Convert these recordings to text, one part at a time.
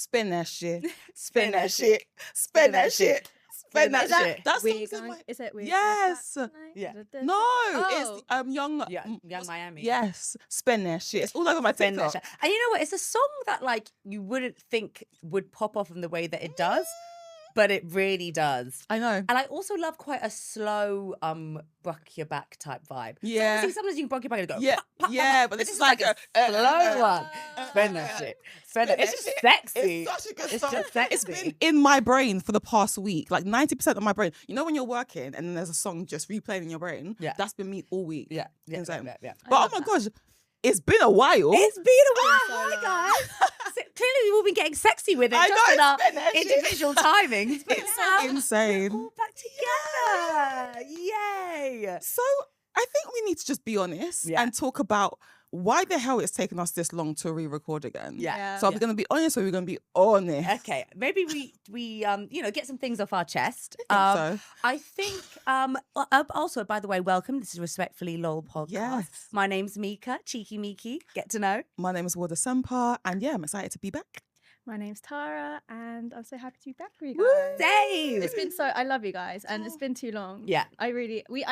Spin that shit. Spin that shit. Spin that shit. Spin that shit. That's Is it weird? Yes. Yeah. No, it's Young Young Miami. Yes. Spin that shit. It's all over my Spin that TikTok. shit. And you know what? It's a song that like you wouldn't think would pop off in the way that it does, but it really does. I know. And I also love quite a slow buck your back type vibe. Yeah. So obviously sometimes you can buck your back and go Yeah, pop, pop, yeah, pop. but this This is is like a slow one. Spin that shit. Spin that. It's just sexy. It's such a good It's song. just sexy. It's been in my brain for the past week, like 90% of my brain. You know when you're working and then there's a song just replaying in your brain? Yeah. That's been me all week. Yeah. Insane. Yeah. But oh my gosh, it's been a while. It's been a while, hi guys. So clearly we've all been getting sexy with it I just know, in our it's been that shit. individual timings. But It's now so insane. we're all back together. Yay. So I think we need to just be honest Yeah. and talk about why the hell it's taken us this long to re-record again. Yeah. So are we going to be honest or are we going to be honest? Okay, maybe we get some things off our chest. So. I think also, by the way, welcome. This is Respectfully LOL podcast. Yes. My name's Mika, Cheeky Miki. Get to know. My name is Wada Sempa and yeah, I'm excited to be back. My name's Tara, and I'm so happy to be back with you Woo! guys. Same. It's been I love you guys, and it's been too long. Yeah. I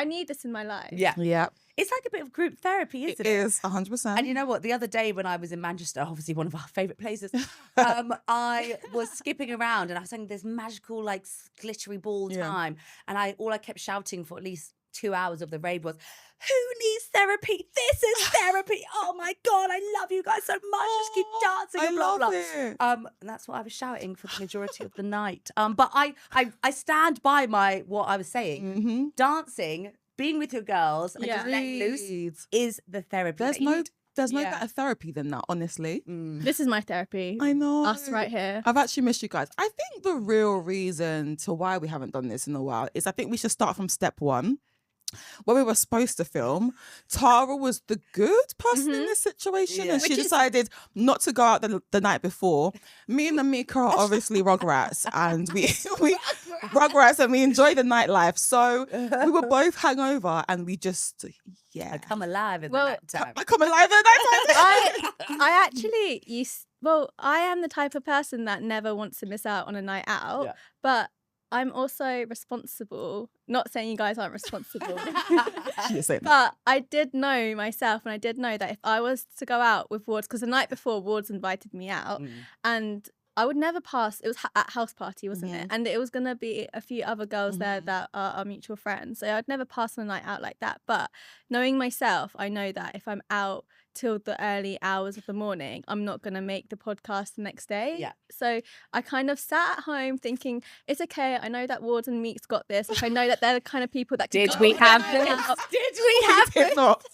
need this in my life. Yeah. Yeah. It's like a bit of group therapy, isn't It it? is 100%. And you know what? The other day when I was in Manchester, obviously one of our favourite places, I was skipping around and I was saying this magical, like glittery ball Yeah. time, and all I kept shouting for at least 2 hours of the rave was, "Who needs therapy? This is therapy! Oh my god, I love you guys so much. Just keep dancing I and blah love blah." it. And that's what I was shouting for the majority of the night. But I stand by what I was saying. Mm-hmm. Dancing, being with your girls, and just letting loose is the therapy. There's that you no need. better therapy than that, honestly. This is my therapy. I know. Us right here. I've actually missed you guys. I think the real reason to why we haven't done this in a while is I think we should start from step one. When we were supposed to film, Tara was the good person in this situation, Yeah. and she decided not to go out the night before. Me and Amika are obviously Rugrats, and we Rugrats, and we enjoy the nightlife. So we were both hungover, and we just I come alive at Well, the night time. I come alive at night time. I actually I am the type of person that never wants to miss out on a night out, Yeah. but I'm also responsible. Not saying you guys aren't responsible. She is saying that. But I did know myself, and I did know that if I was to go out with Wards, because the night before Wards invited me out, and I would never pass. It was at house party, wasn't it? And it was gonna be a few other girls there that are our mutual friends. So I'd never pass on a night out like that. But knowing myself, I know that if I'm out till the early hours of the morning, I'm not gonna make the podcast the next day. Yeah. So I kind of sat at home thinking, it's okay. I know that Wards and Meek's got this. Like, I know that they're the kind of people that can Did go we have out. this? Did we have Did this? not.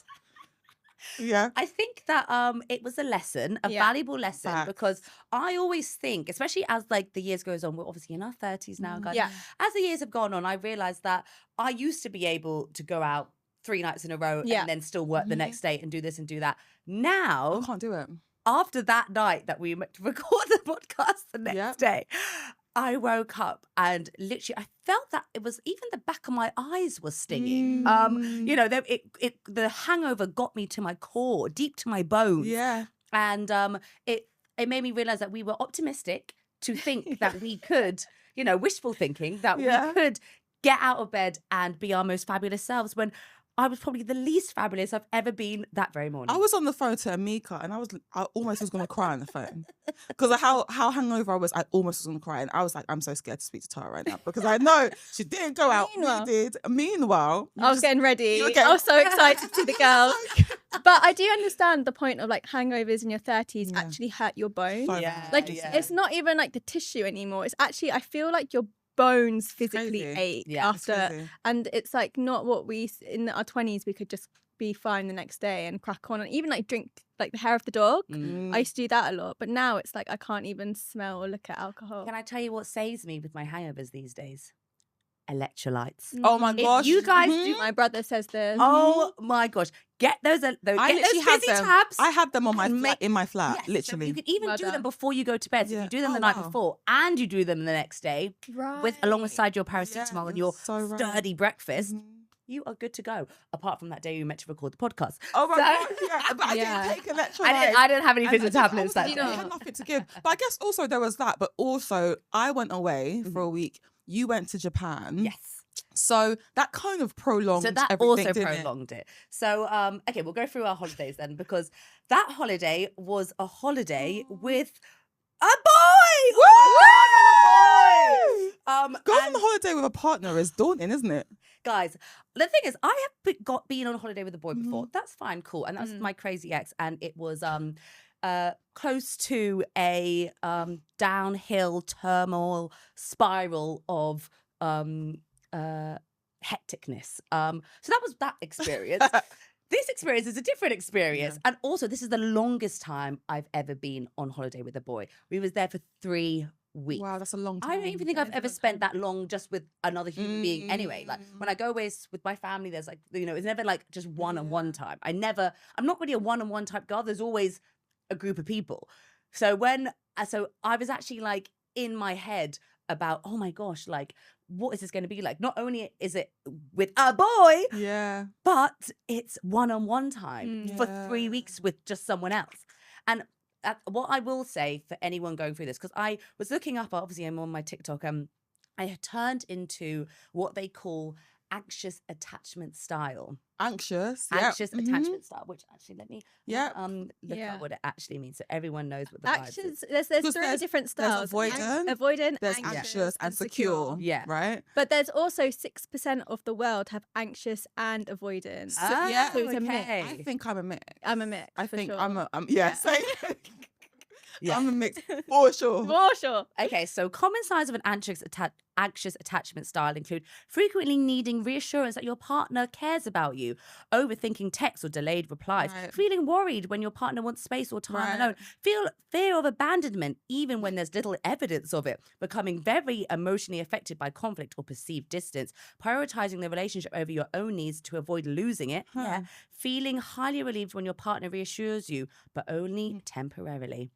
Yeah. I think that it was a lesson, a Yeah. valuable lesson, Facts. because I always think, especially as like the years goes on, we're obviously in our 30s now, guys. Yeah. As the years have gone on, I realized that I used to be able to go out 3 nights in a row Yeah. and then still work the next day and do this and do that. Now, I can't do it. after that night that we met to record the podcast the next Yep. day, I woke up and literally I felt that it was even the back of my eyes was stinging. You know, the hangover got me to my core, deep to my bones. Yeah. And it made me realize that we were optimistic to think that we could, wishful thinking, that Yeah. we could get out of bed and be our most fabulous selves, when I was probably the least fabulous I've ever been that very morning. I was on the phone to Amika and I almost was gonna cry on the phone because of how hungover I was. I almost was gonna cry, and I was like, I'm so scared to speak to Tara right now because I know she didn't go out. Meanwhile- We did. Meanwhile, I was getting ready. you were getting- I was so excited to see the girls. But I do understand the point of like hangovers in your 30s Yeah. actually hurt your bones. So Yeah. Like yeah. it's not even like the tissue anymore. It's actually, I feel like your bones physically crazy. ache Yeah. It's after, crazy. and it's like not what we in our 20s we could just be fine the next day and crack on and even like drink like the hair of the dog. I used to do that a lot, but now it's like I can't even smell or look at alcohol. Can I tell you what saves me with my hangovers these days? Electrolytes. Oh my If gosh. you guys Mhm. do- My brother says this. Oh my gosh. Get those I get literally those have fizzy them. tabs. I have them on my and flat, in my flat, Yes, so literally. you can even Well do them done. before you go to bed. So if Yeah. you do them Oh, the night wow. before and you do them the next day Right. alongside your Yeah, paracetamol and you're your so right. sturdy breakfast, Mhm. you are good to go. Apart from that day you meant to record the podcast. Oh my So- God, yeah. But I Yeah. didn't take electrolytes. I didn't have any And fizzy I tablets was that like, day. I had nothing to give. But I guess also there was that. But also, I went away for a week. You went to Japan. Yes. So that kind of prolonged So that everything, also didn't it? prolonged it. So, okay, we'll go through our holidays then, because that holiday was a holiday with a boy. Oh my God, with a boy. Going on And a holiday with a partner is daunting, isn't it? guys, the thing is, I have been on a holiday with a boy before. That's fine, cool, and that's my crazy ex, and it was close to a downhill turmoil spiral of hecticness. So that was that experience. This experience is a different experience. And also, this is the longest time I've ever been on holiday with a boy. We was there for 3 weeks. Wow, that's a long time. I don't even think I've ever spent that long just with another human being anyway. Like when I go away with my family, there's like, you know, it's never like just one-on-one time. I'm not really a one-on-one type girl. There's always a group of people. So I was actually like in my head about, oh my gosh, like, what is this going to be like? Not only is it with a boy, Yeah. but it's one-on-one time for Yeah. 3 weeks with just someone else. And what I will say for anyone going through this, because I was looking up, obviously I'm on my TikTok, I had turned into what they call anxious attachment style. Anxious. Anxious attachment style, which actually let me Yeah. look Yeah. up what it actually means so everyone knows what the vibes is. Actions. There's 'Cause three different styles. avoidant, avoidant, There's anxious and secure. Yeah. Right? But there's also 6% of the world have anxious and avoidant. Ah, yeah, so it's a mix. okay. I think I'm a mix. I'm a mix. I for think sure. yeah, same. Yeah. I'm a mix for sure. For sure. Okay, so common signs of an anxious attachment style include frequently needing reassurance that your partner cares about you, overthinking texts or delayed replies, Right. feeling worried when your partner wants space or time Right. alone, fear of abandonment even when there's little evidence of it, becoming very emotionally affected by conflict or perceived distance, prioritizing the relationship over your own needs to avoid losing it, feeling highly relieved when your partner reassures you, but only temporarily.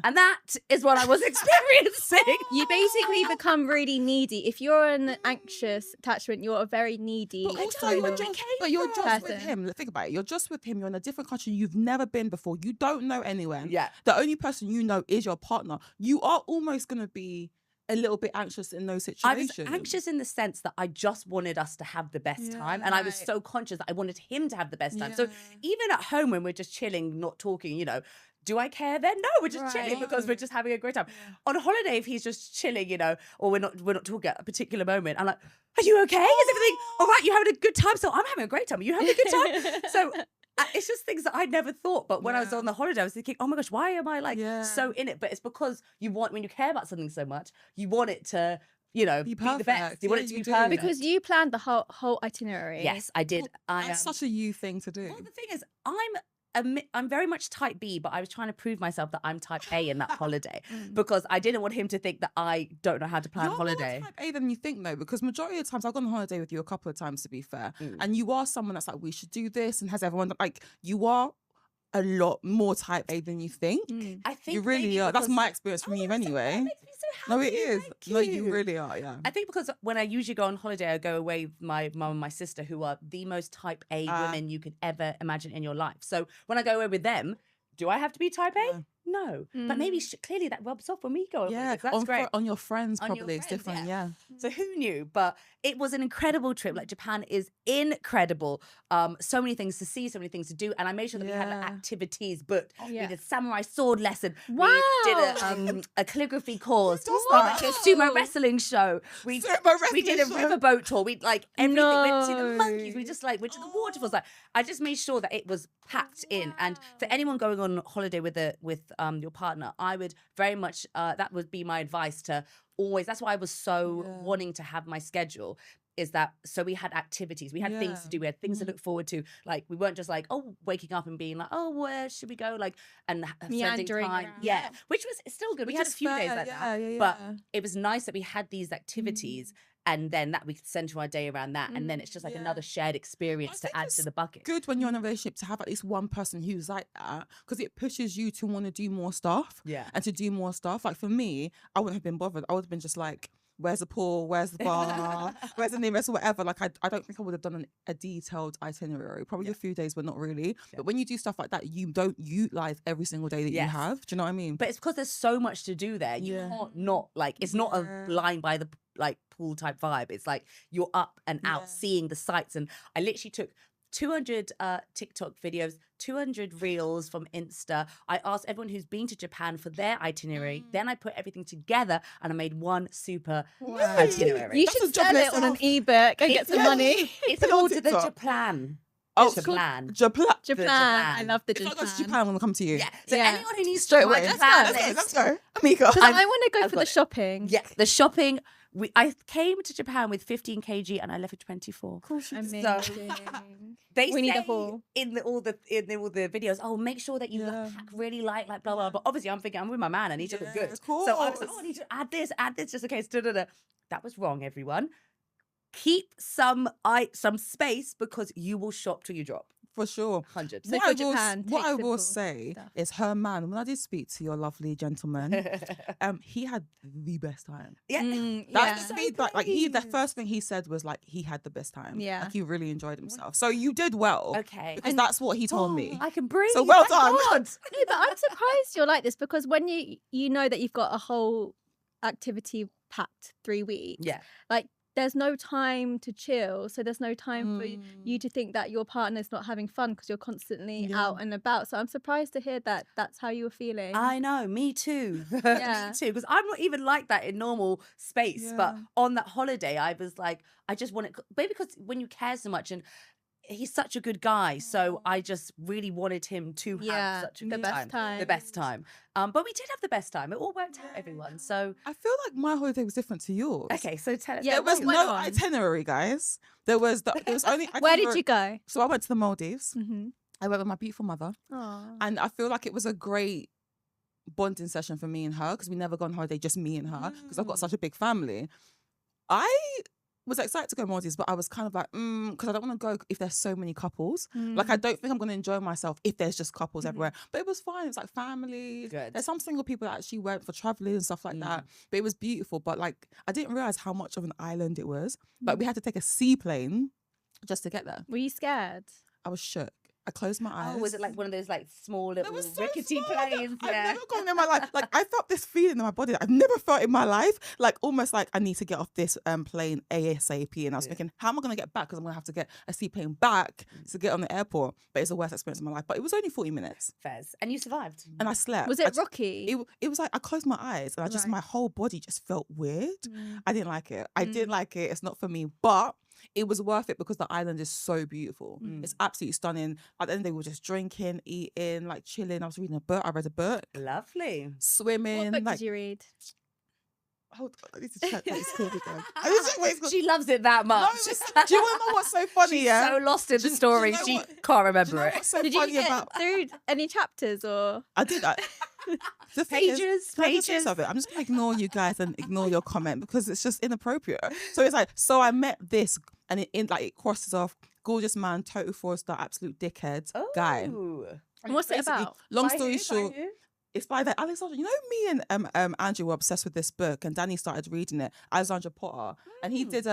And that is what I was experiencing. You basically become really needy. If you're an anxious attachment, you're a very needy. But also, tell you you're where it just, came but you're just with person. him. Think about it. You're just with him. You're in a different country. You've never been before. You don't know anyone. Yeah. The only person you know is your partner. You are almost going to be a little bit anxious in those I situations. was anxious in the sense that I just wanted us to have the best time. And I was Right. so conscious that I wanted him to have the best time. So Yeah. even at home when we're just chilling, not talking, you know, do I care then? No, we're just chilling because we're just having a great time. On a holiday, if he's just chilling, you know, or we're not talking at a particular moment, I'm like, are you okay? Is everything all right? You having a good time? So I'm having a great time. Are you having a good time? So it's just things that I'd never thought. But when I was on the holiday, I was thinking, oh my gosh, why am I like so in it? But it's because when you care about something so much, you want it to, you know, be the best. perfect. You want Yeah, it to you be do. perfect. Because you planned the whole itinerary. Yes, I did. That's such a you thing to do. Well, the thing is, I'm very much type B, but I was trying to prove myself that I'm type A in that holiday because I didn't want him to think that I don't know how to plan You're holiday. more type A than you think, though, because majority of the times I've gone on holiday with you a couple of times, to be fair, and you are someone that's like, we should do this, and has everyone like you are a lot more type A than you think. I think You really maybe are. That's because- my experience from Oh, you that's so- anyway. That makes me so No, happy. it is. Thank No, you really are. Yeah. I think because when I usually go on holiday, I go away with my mum and my sister, who are the most type A women you could ever imagine in your life. So when I go away with them, do I have to be type A? No. But maybe clearly that rubs off when we go away. Yeah, So that's great. on your friends, On your probably it's friends, different. yeah. Yeah. So who knew? But it was an incredible trip. Like Japan is incredible. So many things to see, so many things to do. And I made sure that we had like, Yeah. activities booked. We Yeah. did samurai sword lesson. Wow. We did a calligraphy course. does We went to a that? sumo wrestling show. We Sumo did a wrestling show? riverboat tour. We like everything. We went to the No. monkeys. We just like went to the waterfalls. Like I just made sure that it was packed in. And for anyone going on holiday with your partner, I would very much that would be my advice to always. That's why I was so wanting to have my schedule. Is that so? We had activities, we had things to do, we had things to look forward to. Like we weren't just like waking up and being like, oh, where should we go? Like and spending Meandering time, around. yeah, which was still good. We had a few days like that, but it was nice that we had these activities. And then that we could center our day around that, and then it's just like another shared experience to think add it's to the bucket. Good when you're in a relationship to have at least one person who's like that, because it pushes you to want to do more stuff. Yeah. And to do more stuff. Like for me, I wouldn't have been bothered. I would have been just like, where's the pool, where's the bar, where's the nearest, whatever. Like I don't think I would have done a detailed itinerary. Probably a few days, but not really. But when you do stuff like that, you don't utilize every single day that you have. Do you know what I mean? But it's because there's so much to do there. You can't not, like, it's not a line by the like pool type vibe. It's like you're up and out seeing the sights. And I literally took 200 TikTok videos, 200 reels from Insta. I asked everyone who's been to Japan for their itinerary. Then I put everything together and I made one super itinerary. You should sell it on an ebook and get some money. It's called the Japan. Oh, Japan. Japan. I love the If I Japan. go to Japan, I'm gonna come to you. Yeah. So Yeah. anyone who needs Straight to away. Let's Let's go. Amika. I want to go I've for got the it. shopping. Yeah, the shopping. I came to Japan with 15 kg and I left with 24. Amazing. We need a haul. in all the videos. Oh, make sure that you pack really light, like blah blah. But obviously, I'm thinking I'm with my man. I need to look good. of course. So I was like, oh, I need to add this, just in case. That was wrong, everyone. Keep some space because you will shop till you drop. For sure. 100. So What for Japan, what I take will simple say stuff. is her man, when I did speak to your lovely gentleman, he had the best time. Yeah. That's Yeah. the feedback. Like the first thing he said was like he had the best time. Yeah. Like he really enjoyed himself. So you did well. Okay. Because that's what he told me. I can breathe. So well thank done. God. No, but I'm surprised you're like this because when you know that you've got a whole activity packed 3 weeks, Yeah. like there's no time to chill. So there's no time for you to think that your partner's not having fun because you're constantly out and about. So I'm surprised to hear that that's how you were feeling. I know, me too. Yeah. Me too. Because I'm not even like that in normal space. But on that holiday, I was like, I just wanted, maybe because when you care so much and he's such a good guy. So I just really wanted him to have such a good time. The best time. But we did have the best time. It all worked out, everyone. So I feel like my holiday was different to yours. okay, so tell us. Yeah, There was what went no on? itinerary, guys. There was only Where did itinerary- you go? So I went to the Maldives. Mm-hmm. I went with my beautiful mother. And I feel like it was a great bonding session for me and her because we never go on holiday, just me and her, because I've got such a big family. I was excited to go Maldives, but I was kind of like, because I don't want to go if there's so many couples. Like, I don't think I'm going to enjoy myself if there's just couples everywhere. But it was fine. It was like families. Good. There's some single people that actually went for traveling and stuff like that. But it was beautiful. But like, I didn't realize how much of an island it was. Like, we had to take a seaplane just to get there. Were you scared? I was shook. I closed my eyes. Oh, was it like one of those like small little was so rickety small. planes? I've Yeah. never gone in my life. Like, I felt this feeling in my body that I've never felt in my life. Like, almost like I need to get off this plane ASAP. And I was thinking, how am I going to get back? Because I'm going to have to get a seaplane back to get on the airport. But it's the worst experience of my life. But it was only 40 minutes. Fairs. And you survived. And I slept. Was it rocky? It was like I closed my eyes and I just, my whole body just felt weird. I didn't like it. I didn't like it. It's not for me. But it was worth it because the island is so beautiful. It's absolutely stunning. At the end, they were just drinking, eating, like chilling. I was reading a book. I read a book. Lovely. Swimming. What book like, did you read? hold on, I need to check what it's called again. I need to check what it's called. She loves it that much. Do you want to know what's so funny? She's Yeah, so lost in the Do you story, know she what- can't Do you remember know it. what's so Did you funny get about? through any chapters or? I did that. The thing is, Pages, can I just say pages. something? I'm just gonna ignore you guys and ignore your comment because it's just inappropriate. So it's like, so I met this, and it crosses off gorgeous man, total fraudster, absolute dickhead guy. And what's it Basically, about? Long story short, it's by that Alexandra. You know, me and Andrew were obsessed with this book, and Danny started reading it. Alexandra Potter, and he did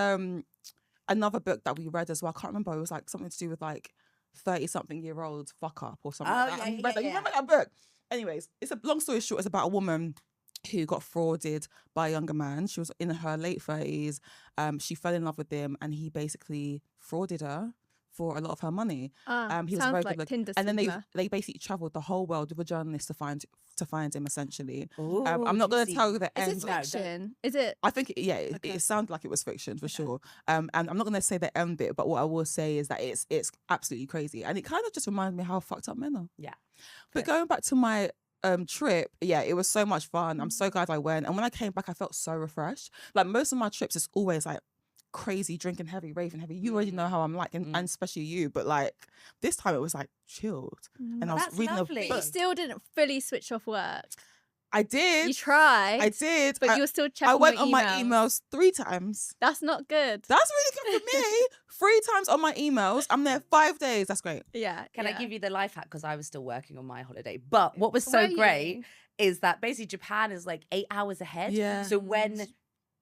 another book that we read as well. I can't remember. It was like something to do with like 30-something-year-olds fuck up or something. like that. yeah, And he read that. You yeah. remember that book? Anyways, it's a long story short. It's about a woman who got frauded by a younger man. She was in her late 30s. She fell in love with him, and he basically frauded her for a lot of her money. He was sounds very like good. Tinder And then swindler. they basically travelled the whole world with a journalist to find him essentially. Ooh, I'm not going to juicy. tell you the Is end. it fiction? Is it? I think it sounded like it was fiction for sure. And I'm not going to say the end bit, but what I will say is that it's absolutely crazy, and it kind of just reminds me how fucked up men are. Yeah. But going back to my trip, it was so much fun. I'm so glad I went, and when I came back, I felt so refreshed. Like most of my trips, it's always like crazy, drinking heavy, raving heavy. You already know how I'm like, and especially you. But like this time, it was like chilled, and I was That's reading lovely. a You book. still didn't fully switch off work. I did. You tried. I did. But I, you were still checking I went your on my emails 3 times. That's not good. That's really good for me. 3 times on my emails. I'm there 5 days. That's great. Yeah. Can I give you the life hack? Because I was still working on my holiday. But what was Where so are great you? is that basically Japan is like 8 hours ahead. Yeah. So when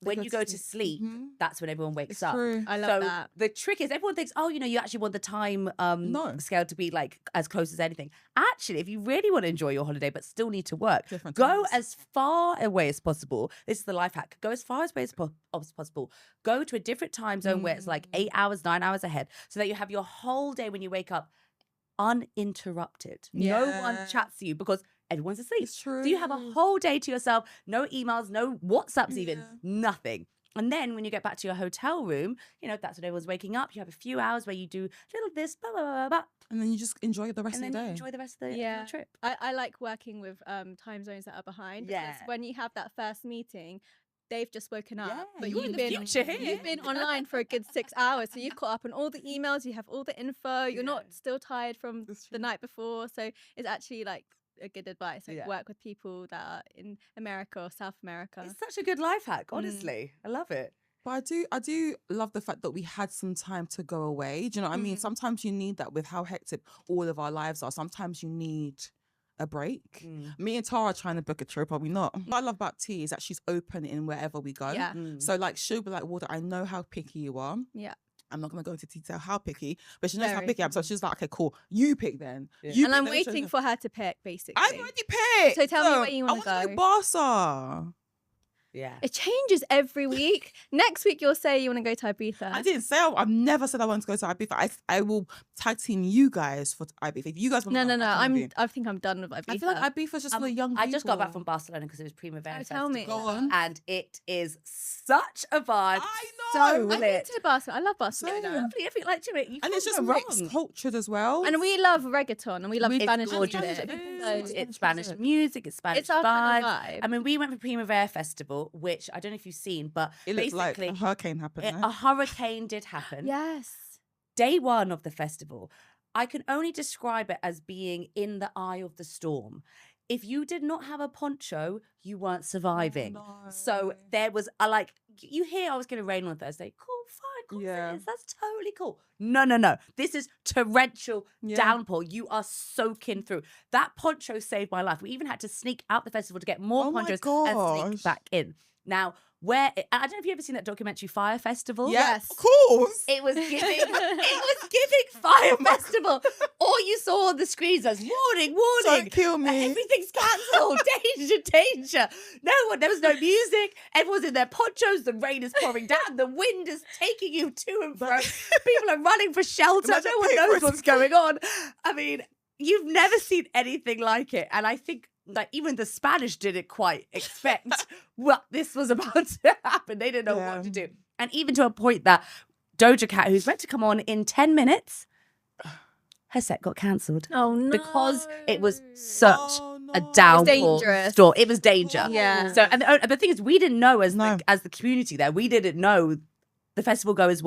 when you go to sleep, that's when everyone wakes It's up. true. I love So that. the trick is everyone thinks, oh, you actually want the time No. scale to be like as close as anything. Actually, if you really want to enjoy your holiday but still need to work, Different go times. as far away as possible. This is the life hack. Go as far away as possible. Go to a different time zone where it's like 8 hours, 9 hours ahead, so that you have your whole day when you wake up uninterrupted. No one Yeah. chats to you because everyone's asleep. It's true. So you have a whole day to yourself, no emails, no WhatsApps even, Yeah. nothing. And then when you get back to your hotel room, that's when everyone's waking up. You have a few hours where you do little this, blah, blah, blah, blah, And then you just enjoy the rest and of then the you day. enjoy the rest of the Yeah. trip. I like working with time zones that are behind. Because Yeah. when you have that first meeting, they've just woken up. Yeah, But you're in you've the been future here. You've been online for a good 6 hours. So you've caught up on all the emails, you have all the info, you're not still tired from That's the true. night before. So it's actually like a good advice. Like Yeah. work with people that are in America or South America. It's such a good life hack, honestly. I love it. But I do love the fact that we had some time to go away. Do you know what I mean? Sometimes you need that with how hectic all of our lives are. Sometimes you need a break. Me and Tara are trying to book a trip, are we not? What I love about T is that she's open in wherever we go. Yeah. So like she'll be like, Walter, I know how picky you are. Yeah. I'm not going to go into detail how picky, but she knows how Very. picky I am. So she's like, okay, cool. You pick then. Yeah. You And pick I'm then. waiting for her to pick, basically. I've already picked. So tell me where you I wanna wanna go. Barca. Yeah. It changes every week. Next week you'll say you want to go to Ibiza. I didn't say I've never said I want to go to Ibiza. I will tag team you guys for Ibiza. If you guys want No. to go, I can be. I think I'm done with Ibiza. I feel like Ibiza's just for young people. I just got back from Barcelona because it was Primavera Oh, tell me. Festival. Go on. And it is such a vibe. I So know. I've been lit. to Barcelona. I love It's Barcelona. lovely. I feel like you And can't it's just go wrong. mixed cultured as well. And we love reggaeton and we love It's Spanish gorgeous. music. It's Spanish music, it's Spanish It's our kind of vibe. I mean, we went for Primavera Festival, which I don't know if you've seen, but It looks like basically a hurricane happened. a hurricane did happen. Yes. Day one of the festival, I can only describe it as being in the eye of the storm. If you did not have a poncho, you weren't surviving. So there was you hear I was going to rain on Thursday. Cool, fine, cool. Yeah. That's totally cool. No. This is torrential Yeah. downpour. You are soaking through. That poncho saved my life. We even had to sneak out the festival to get more Oh my ponchos and gosh. sneak back in. Now, I don't know if you've ever seen that documentary Fire Festival. Yes, Yes. of course. It was giving Fire Festival. All you saw on the screens was warning. Don't kill me. Everything's cancelled. danger. There was no music. Everyone's in their ponchos. The rain is pouring down. The wind is taking you to and fro. People are running for shelter. Imagine No one people- knows what's going on. I mean, you've never seen anything like it. And I think even the Spanish didn't quite expect what this was about to happen. They didn't know Yeah. what to do. And even to a point that Doja Cat, who's meant to come on in 10 minutes, her set got cancelled. Oh no. Because it was such Oh, a no. downpour dangerous. storm. It was danger. Yeah. So, and the thing is, we didn't know as No. the community there, we didn't know the festival goers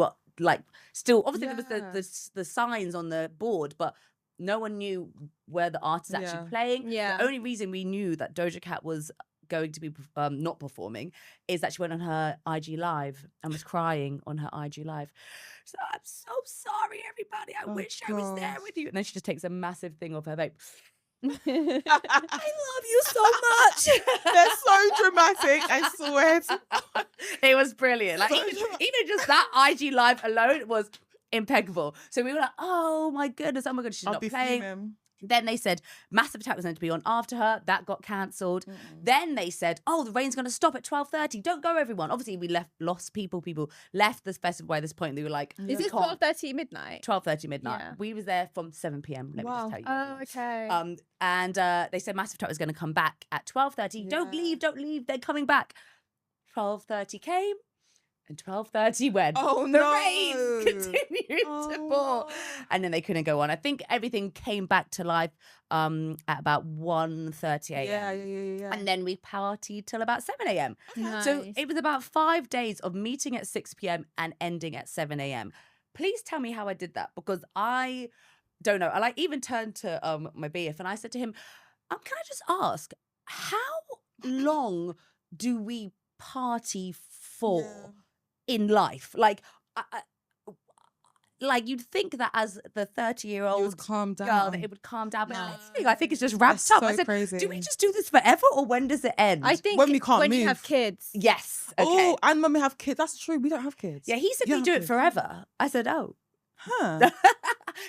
still, obviously there was the signs on the board, but no one knew where the artist is Yeah. actually playing. Yeah. The only reason we knew that Doja Cat was going to be not performing is that she went on her IG Live and was crying on her IG Live. So I'm so sorry, everybody. I Oh, wish I was there gosh. with you. And then she just takes a massive thing off her vape. Yeah. I love you so much. They're so dramatic. I swear. It was brilliant. Like So even dramatic. just that IG Live alone was impeccable. So we were like, oh my goodness, she's I'll not be playing. fuming. Then they said Massive Attack was meant to be on after her. That got cancelled. Then they said, oh, the rain's going to stop at 12:30. Don't go, everyone. Obviously, we lost people. People left this festival by this point. They were like, Is this 12:30 midnight? 12:30 midnight. Yeah. We was there from 7 p.m. Let me Wow. just tell you. Oh, okay. And they said Massive Attack was going to come back at 12:30. Don't leave. They're coming back. 12:30 came. And 12:30 went. Oh, the no. rain continued to Oh, pour. no. And then they couldn't go on. I think everything came back to life at about 1:30 a.m. Yeah. And then we partied till about 7 a.m. So Nice. it was about 5 days of meeting at 6 p.m. and ending at 7 a.m. Please tell me how I did that, because I don't know. I even turned to my BF and I said to him, can I just ask, how long do we party for in life? Like, like you'd think that as the 30-year-old It was calmed girl down. that it would calm down. But No. I think it's just wrapped That's up. so I said, crazy. do we just do this forever or when does it end? I think When we can't when you move. have kids. Yes. Okay. Oh, and when we have kids, that's true. We don't have kids. Yeah, he said You we have do it kids. forever. I said, oh. Huh.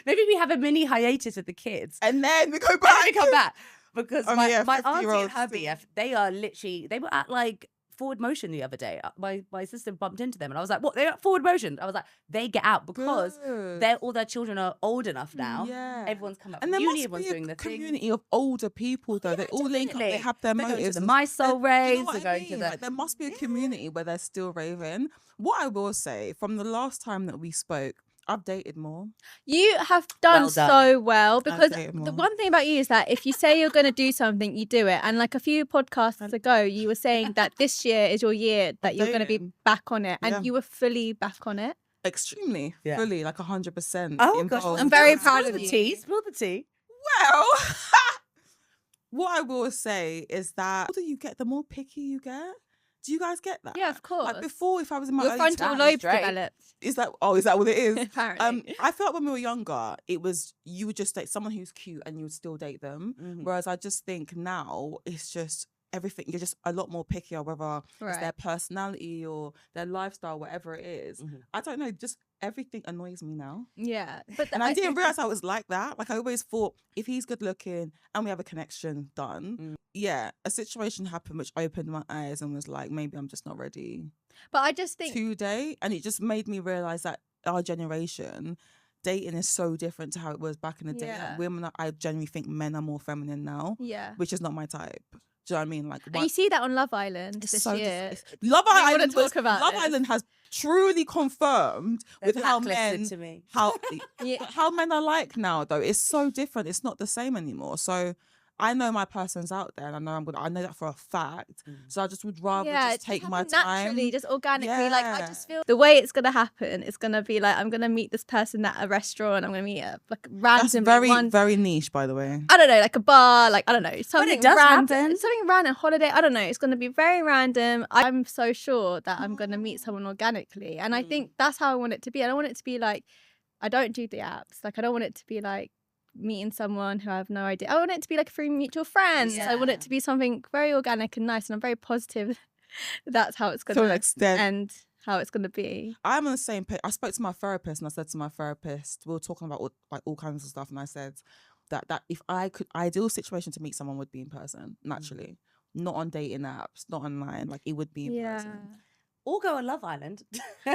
Maybe we have a mini hiatus with the kids. And then we go And back. then we come back. Because Oh, my yeah, auntie and 50-year-olds her still. BF, they were at like forward motion the other day. My sister bumped into them and I was like, what? They're at forward motion. I was like, they get out because Good. all their children are old enough now. Yeah. Everyone's come up And from there uni, must everyone's be a doing their thing. community of older people though. Yeah, they all link up. They definitely. have their They're going to motives. the and My stuff. Soul You know raves. what They're I going to mean? the Like, there must be a community where they're still raving. What I will say, from the last time that we spoke, I've dated more. You have done Well done. so well because dated the more. one thing about you is that if you say you're going to do something, you do it. And like a few podcasts ago, you were saying that this year is your year that you're going to be dating. back on it, and Yeah. you were fully back on it. Extremely, Yeah. fully, like 100%. Oh, involved. gosh. I'm very Spill proud of the you. tea. Spill the tea. Well, what I will say is that the older you get, the more picky you get. Do you guys get that? Yeah, of course. Like before, if I was in my Your early frontal 20s, lobe straight. developed. is that what it is? Apparently. I feel like when we were younger, it was you would just date someone who's cute and you would still date them. Mhm. Whereas I just think now it's just everything. You're just a lot more pickier, whether it's Right. their personality or their lifestyle, whatever it is. Mhm. I don't know. Just everything annoys me now. Yeah, but And I didn't realize I was like that. Like I always thought, if he's good looking and we have a connection done, yeah, a situation happened which opened my eyes and was like, maybe I'm just not ready But I just think to date. And it just made me realize that our generation, dating is so different to how it was back in the day. Yeah. Like, women, I genuinely think men are more feminine now, yeah. which is not my type. Do you know what I mean? Like, And you see that on Love Island it's this so year. Love wanna Island. talk about Love this. Island has truly confirmed They're with how blacklisted men to me. how Yeah. how men are like now. Though it's so different. It's not the same anymore. So I know my person's out there, and I know that for a fact. So I just would rather Yeah, just take my happen time. naturally, just organically. Like I Yeah. just feel the way it's gonna happen is gonna be like I'm gonna meet this person at a restaurant. I'm gonna meet a like That's random very very niche, by the way. I don't know, like a bar, like I don't know, something does random, happen. something random, holiday. I don't know. It's gonna be very random. I'm so sure that I'm gonna meet someone organically, and I think that's how I want it to be. I don't want it to be like I don't do the apps. Like I don't want it to be like meeting someone who I have no idea. I want it to be like through mutual friends. I want Yeah. it to be something very organic and nice, and I'm very positive that's how it's To an gonna extent. end, how it's gonna be. I'm on the same page. I spoke to my therapist and I said to my therapist, we were talking about all kinds of stuff, and I said that if I could, ideal situation to meet someone would be in person, naturally, not on dating apps, not online. Like it would be in person. Or go on Love Island. I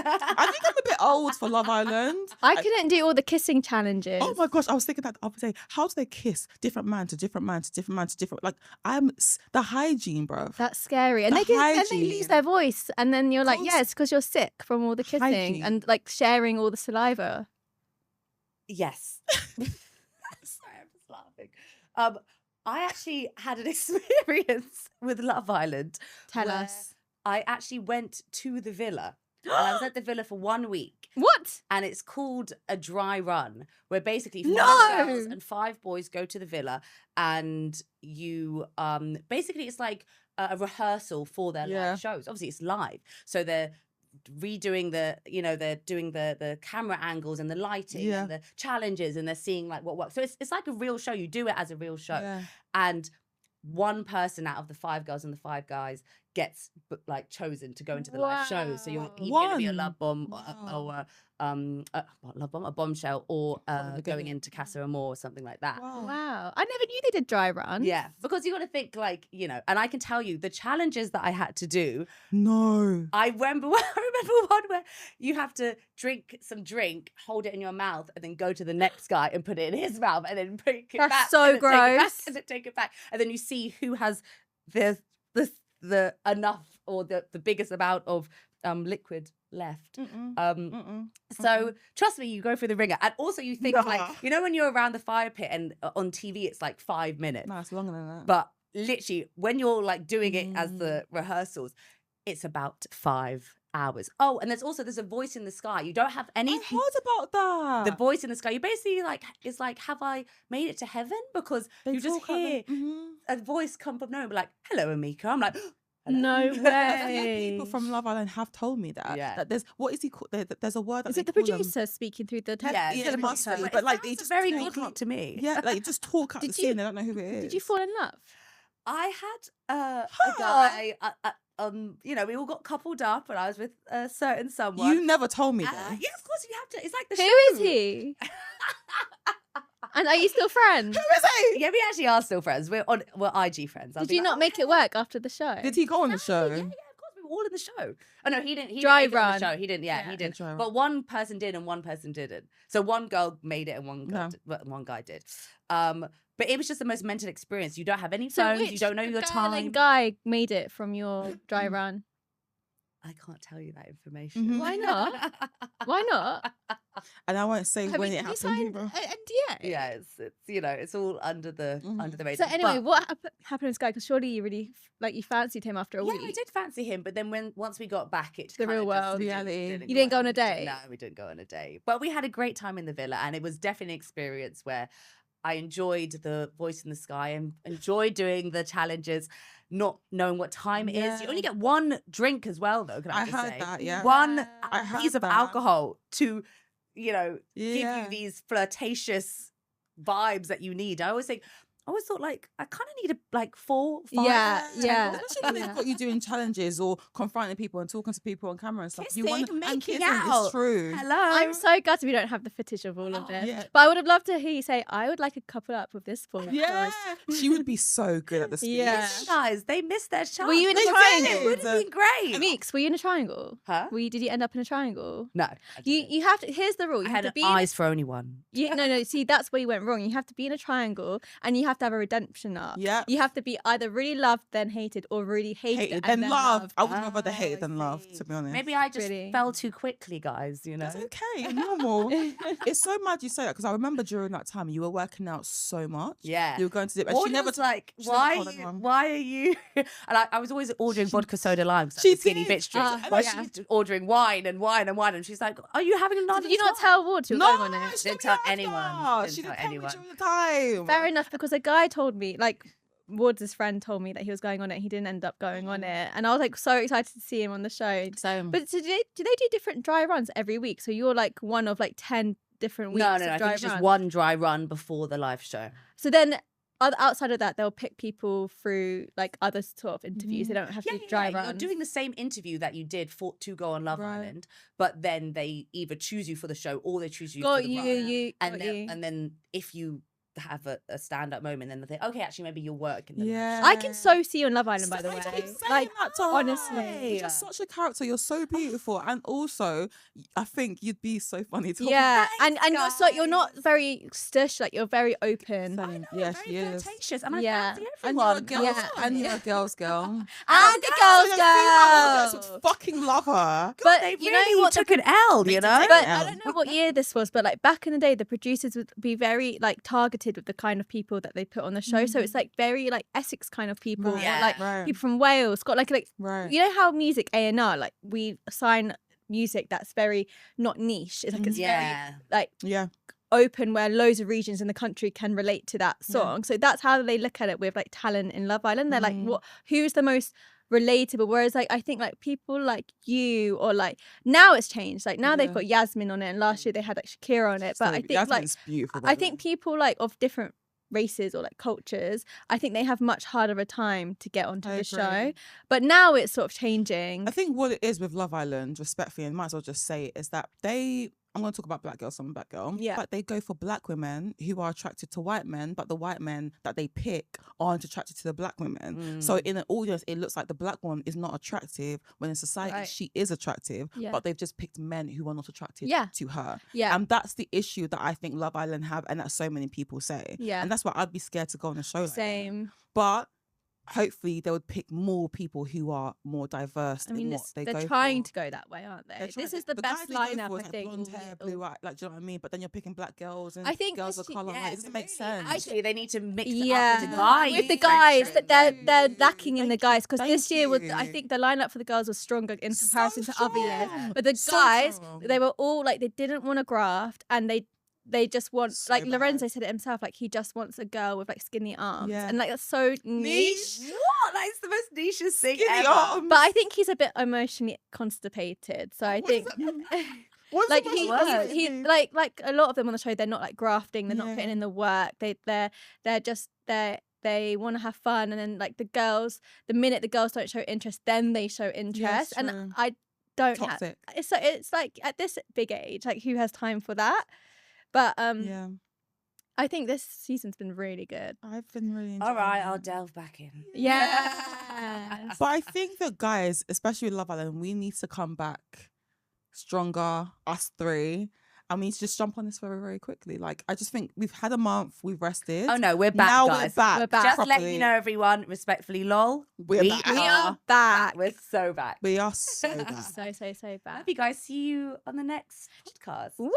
think I'm a bit old for Love Island. I couldn't do all the kissing challenges. Oh my gosh, I was thinking that the other day. How do they kiss different man to different man to different man to different? Like the hygiene, bro. That's scary. And The and they lose hygiene. their voice. And then you're like, Course. yeah, it's because you're sick from all the kissing Hygiene. and like sharing all the saliva. Yes. Sorry, I'm just laughing. I actually had an experience with Love Island. Tell where us. I actually went to the villa. And I was at the villa for 1 week. What? And it's called a dry run, where basically 5 No! girls and 5 boys go to the villa, and you basically it's like a rehearsal for their Yeah. live shows. Obviously, it's live, so they're redoing they're doing the camera angles and the lighting Yeah. and the challenges, and they're seeing like what works. So it's like a real show. You do it as a real show, Yeah. and one person out of the 5 girls and the 5 guys gets like chosen to go into the live show. So you're either going to be a One. love bomb Wow. or what, love bomb, a bombshell, or Probably going gonna- into Casa Amor or something like that. Wow. I never knew they did dry run. Yeah, because you got to think like, and I can tell you the challenges that I had to do. No. I remember one where you have to drink some drink, hold it in your mouth, and then go to the next guy and put it in his mouth, and then bring it That's back. so and then take it back, gross. and then take it back, and then you see who has the enough or the biggest amount of liquid left. So trust me, you go through the ringer, and also you think like when you're around the fire pit and on TV it's like 5 minutes, No, it's longer than that. but literally when you're like doing it as the rehearsals, it's about 5 hours. Oh, and there's a voice in the sky. You don't have any. I heard about that. The voice in the sky. You basically like it's like, have I made it to heaven? Because They you just talk at hear the- a voice come from nowhere, be like, "Hello, Amika." I'm like, No A few way. people from Love Island have told me that. Yeah. That there's, what is he called? There's a word that Is they it the call them. producer speaking through the Yeah, Yeah, it must be. teleprompter? But like, they it's just very talk good up- to me. Yeah, like just talk up the Did scene. you- They don't know who it is. Did you fall in love? I had a Huh. guy. You know, we all got coupled up, and I was with a certain someone. You never told me Yeah, that. of course you have to. It's like the Who show. is he? And are you still friends? Who is he? Yeah, we actually are still friends. We're IG friends. I'll Did be you like, not "Oh, make it work after the show? Did he go on the show? Yeah, of course. We were all in the show. Oh no, he didn't. He Dry didn't make it on run. the show. He didn't. Yeah, Yeah. he didn't. Dry run. But one person did, and one person didn't. So one girl made it, and one No. one guy did. But it was just the most mental experience. You don't have any So phones. which You don't know your girl time. and guy made it from your dry run? I can't tell you that information. Mhm. Why not? Why not? And I won't say Have when you it happened signed either. an NDA? Yeah, it's it's all under the Mhm. radar. So anyway, But- what happened to this guy? Because surely you really you fancied him after a yeah, week. I did fancy him, but then once we got back, it The kinda real just world. Reality. You didn't go on a work. date? No, we didn't go on a date, but we had a great time in the villa, and it was definitely an experience where I enjoyed the voice in the sky and enjoyed doing the challenges, not knowing what time it is. You only Yeah. get one drink as well, though. Can I, I just heard say? that, yeah. One I heard piece of that. alcohol to, give Yeah. you these flirtatious vibes that you need. I always thought like I kind of need like 4, 5. Yeah, 10 yeah. Especially when they've got you doing challenges or confronting people and talking to people on camera and stuff. You Kissing, want and making kissing, out. it's true. Hello. I'm so gutted we don't have the footage of all of Oh, this. yeah. But I would have loved to hear you say, I would like a couple up with this boy. Yeah, she would be so good at the speech. Yeah. Guys, they missed their chance. Were you in a They triangle? It would have been great. Meeks, were you in a triangle? Huh? Did you end up in a triangle? No. I didn't. You have to. Here's the rule. You I have had to be. eyes for only one. No. See, that's where you went wrong. You have to be in a triangle, and you have to have a redemption arc. Yeah. You have to be either really loved, then hated, or really hated, Hated, and then love. loved. I would rather the Oh, hate I than love, see. to be honest. Maybe I just Really? fell too quickly, guys. That's okay, normal. It's so mad you say that because I remember during that time you were working out so much. Yeah. You were going to do, and Or she never was like, she never why? told anyone. Why are you? And I was always ordering vodka soda lime. She Skinny did. bitch drink. Ah, But yeah. she's ordering wine and wine and wine, and she's like, "Are you having another?" Did you not time?" tell Ward you were No, going on it? she Didn't told tell me anyone. after. Didn't She tell didn't tell me anyone. during the time. Fair enough, because a guy told me, like, Ward's friend told me that he was going on it. He didn't end up going on it, and I was like so excited to see him on the show. Same. But do they do different dry runs every week? So you're like one of like 10 different weeks. No, of I dry think it's just runs. one dry run before the live show. So then, outside of that, they'll pick people through like other sort of interviews. They don't have to do dry You're runs. doing the same interview that you did to go on Love Right. Island, but then they either choose you for the show or they choose you Got for the run. you. And then if you have a stand-up moment, then they think, okay, actually maybe you'll work. In the live Yeah. show. I can so see you on Love Island, by the I way. keep saying Like, that to her. honestly. You're just such a character. You're so beautiful, and also, I think you'd be so funny to. yeah, and Thanks, you're not guys. very stush. Like you're very open. Same. I know, Yeah, very she is. flirtatious, and I Yeah. fancy And you're a everyone. girl's, Yeah. and you're a girl's girl. And the So girls the female go. audience would fucking love her. But They you know really what? took an L, you know? But Yeah. I don't know what year this was, but like back in the day, the producers would be very like targeted with the kind of people that they put on the show. So it's like very like Essex kind of people, Right. or like Right. people from Wales. Got like Right. you know how music A&R, like we assign music that's very not niche. It's like it's very Yeah. like Yeah. open, where loads of regions in the country can relate to that song. So that's how they look at it with like talent in Love Island. They're like, who's the most relatable? Whereas like I think like people like you, or like now it's changed. Like now they've Yeah. got Yasmin on it, and last year they had like Shakira on it. But So I think Yasmin's beautiful. by I the think way. people like of different races or like cultures, I think they have much harder of a time to get onto I the agree. show. But now it's sort of changing. I think what it is with Love Island, respectfully, and might as well just say it, is that I'm going to talk about black girls, I'm a black girl. Yeah. But they go for black women who are attracted to white men, but the white men that they pick aren't attracted to the black women. So in an audience, it looks like the black one is not attractive, when in society, Right. she is attractive, Yeah. but they've just picked men who are not attracted Yeah. to her. Yeah. And that's the issue that I think Love Island have, and that so many people say. Yeah. And that's why I'd be scared to go on a show like that. Same. But hopefully they would pick more people who are more diverse I mean, in what they they're go trying for. to go that way, aren't they? They're trying This to- is the guys best they go lineup, for I is, like, think. blonde hair, blue eye, like, do you know what I mean? But then you're picking black girls and I think girls this of color. Like, it doesn't make sense. Actually, they need to mix it up Yeah, with the guys. with the guys, that they're Thank lacking in the you. guys, because Thank this year was, I you. think the lineup for the girls was stronger in So comparison to other years. strong. But the So guys, strong. they were all like, they didn't want to graft, and they they just want, So like bad. Lorenzo said it himself, like he just wants a girl with like skinny arms, Yeah. and like that's so niche. What? That is the most nichest thing Skinny ever. arms. But I think he's a bit emotionally constipated, so I What does think What's like the he, most work? he mean? like a lot of them on the show, they're not like grafting, they're not Yeah. putting in the work, they're just they want to have fun, and then like the girls, the minute the girls don't show interest, then they show interest, true. and I don't have. Toxic. It's like at this big age, like who has time for that? But Yeah. I think this season's been really good. I've been really enjoying All right, it. I'll delve back in. Yes. But I think that guys, especially with Love Island, we need to come back stronger, us three, and we need to just jump on this very, very quickly. Like, I just think we've had a month, we've rested. Oh no, we're back, Now guys. we're back. We're back. Just letting properly. you know, everyone, respectfully, lol. We're back. We are back. We're so back. We are so back. So back. Love you guys. See you on the next podcast. Woo!